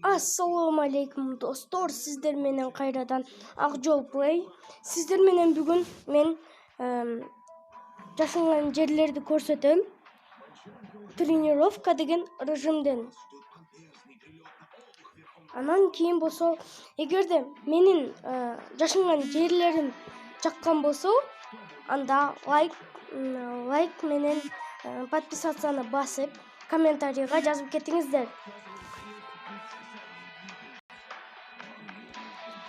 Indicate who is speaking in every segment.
Speaker 1: Assalamu alaikum dostlar, sizler menen kayradan Akjol Play. Sizler menen bugün men жашанган жерлерди көрсөтөм. Тренировка деген режимден. Анан кийин болсо, эгерде менин жашанган жерлерим жаккан болсо, анда лайк менен подписацияны басып, комментарийга жазып кетиңиздер.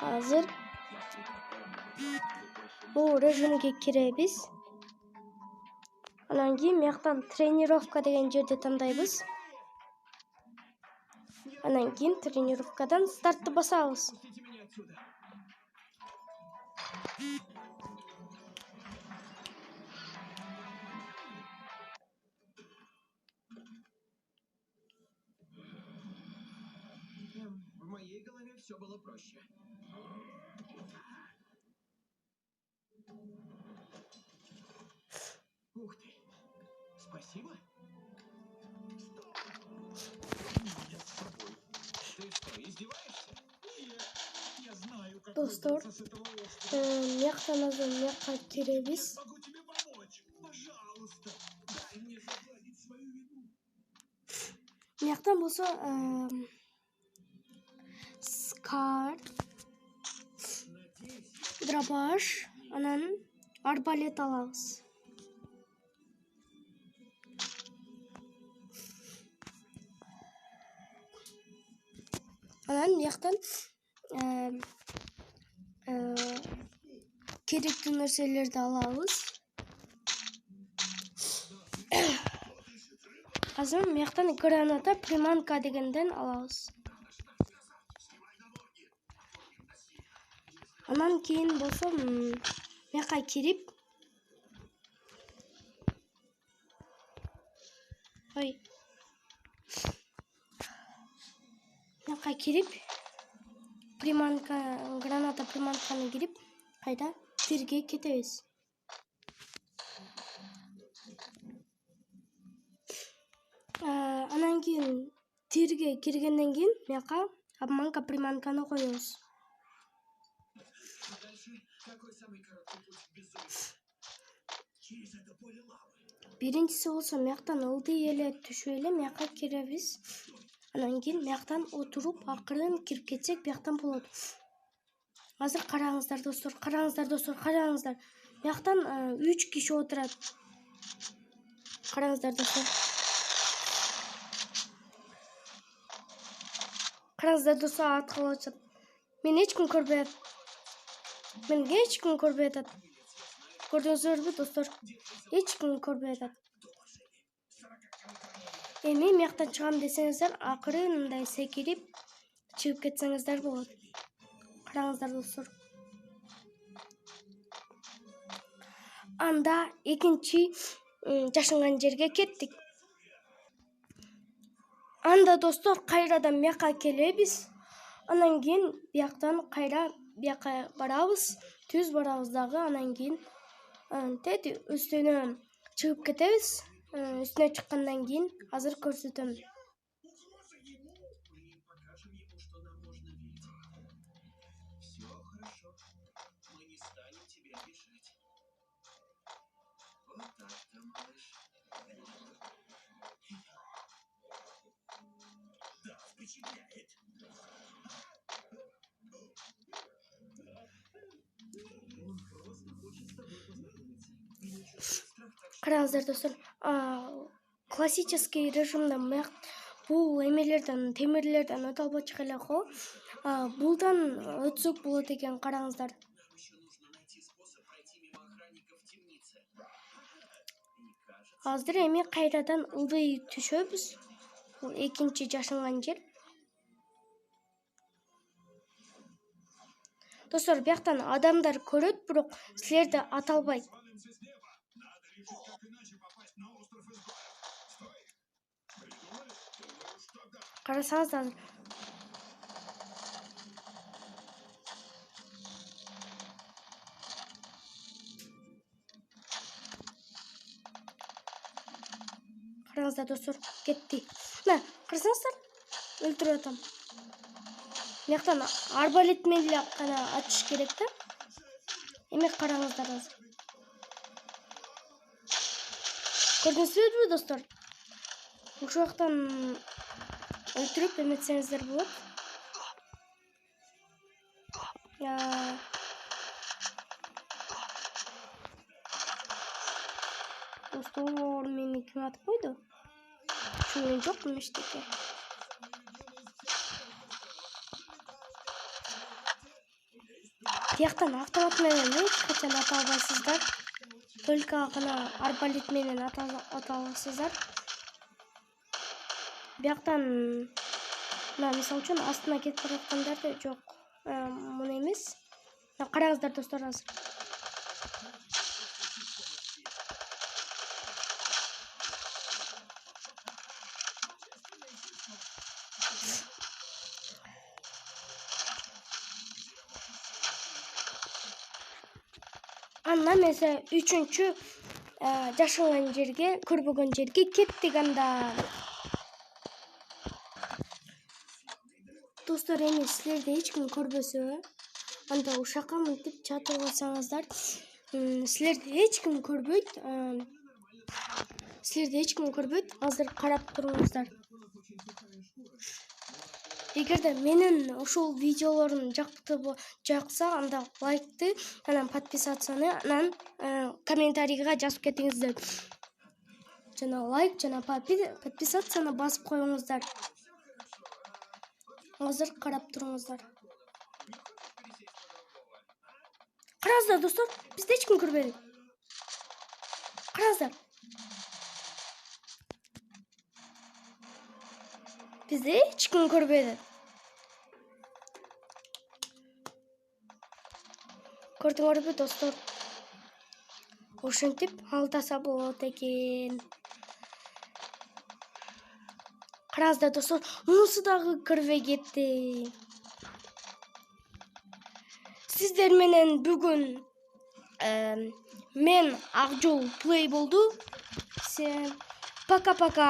Speaker 1: Азыр бул режимге киребиз. Анан кийин мыяктан тренировка деген жерди тандайбыз. Анан кийин тренировкадан стартты басабыз.
Speaker 2: В моей голове все было проще. Ух ты! Спасибо. Ты что, издеваешься? Нет, я знаю, как
Speaker 1: Достор,
Speaker 2: выбраться с этого острова.
Speaker 1: мыяктан азыр мыякка киребиз.
Speaker 2: Могу тебе помочь. Пожалуйста, дай мне загладить свою вину.
Speaker 1: Мыяктан болсо скар, дробаш, анан арбалет алабыз. Анан мыяктан керектүү нерселерди алабыз. Азыр мыяктан граната, приманка дегенден алабыз. Анан кийин болсо мыякка кирип, граната приманканы кирип, кайда тирге кетебиз. Анан кийин тирге киргенден кийин мыякка обманка приманканы коебуз.
Speaker 2: Какой самый короткий путь в безумие? Через это поле лавы.
Speaker 1: Биринчиси болсо мыяктан ылдый эле түшүп эле мыякка киребиз. Анан кийин мыяктан отуруп акырын кирип кетсек мыяктан болот. Азыр караңыздар достор, караңыздар. Мыяктан 3 киши отурат. Караңыздар достор. Караңыздар достор, аткылап атат. Мени эч ким көрбөй атат. Көрдүңүздөрбү достор? Эч ким көрбөй атат. Эми мыяктан чыгам десеңиздер, акырын мындай секирип чыгып кетсеңиздер болот. Караңыздар достор. Анда экинчи жашанган жерге кеттик. Анда достор кайрадан мыякка келебиз. Анан кийин бияктан бияка барабыз, түз барабыз дагы. Анан кийин үстүнө чыгып кетебиз. Үстүнө чыккандан кийин азыр көрсөтөм.
Speaker 2: Покажем ему, что нам можно верить. Все хорошо. Мы не станем тебе мешать. Вот так-то, малыш. Да, впечатляет. Он просто хочет с тобой познакомиться. И не чувствует страх, так что...
Speaker 1: Караңыздар достор, классический режимде бул эмелерден, темирлерден өтө албачык эле го. Булдан өтсөк болот экен, караңыздар.
Speaker 2: Нам еще нужно найти способ пройти мимо охранников в темнице. И кажется...
Speaker 1: Азыр эми кайрадан ылдый түшөбүз. Бул экинчи жашанган жер. Достор, бияктан адамдар көрөт, бирок силерди ата албайт. Карасаңыздар. Караңыздар достор, кетти. Мына, карасаңыздар. өлтүрүп атам. Мияктан арбалет менен эле гана атыш керек да. Эме караңыздар азыр. Көрдүңүзбү достор? Ушул жактан өлтүрүп эметсеңиздер болот. Достор, мени ким атып койду? Мен жокмун эчтеке. Тияктан автомат менен эч качан ата албайсыздар. Только гана арбалет менен ата аласыздар. Бияктан мына мисалы үчүн астына кетип бараткандар жок. Муну эмес. Караңыздар достор азыр. Андан эсе үчүнчү жашаган жерге, көрбөгөн жерге кеттик анда. Достор, эми силерди эч ким көрбөсө, анда ушакка мынтип чатып алсаңыздар, силерди эч ким көрбөйт. Азыр карап туруңуздар. Эгерде менин ушул видеолорум жакса, анда лайкты, анан подписацияны, анан комментарийга жазып кетиңиздер. Жана лайк, жана подписацияны басып коюңуздар. Азыр карап туруңуздар. Караңыздар достор, бизди эч ким көрбөдү. Караңыздар. Бизди эч ким көрбөдү. Көрдүңөрбү достор? Ошентип алдаса болот экен. Караңыздар достор, мунусу дагы көрбөй кетти. Сиздер менен бүгүн мен Акжол Play болду. Пока-пока.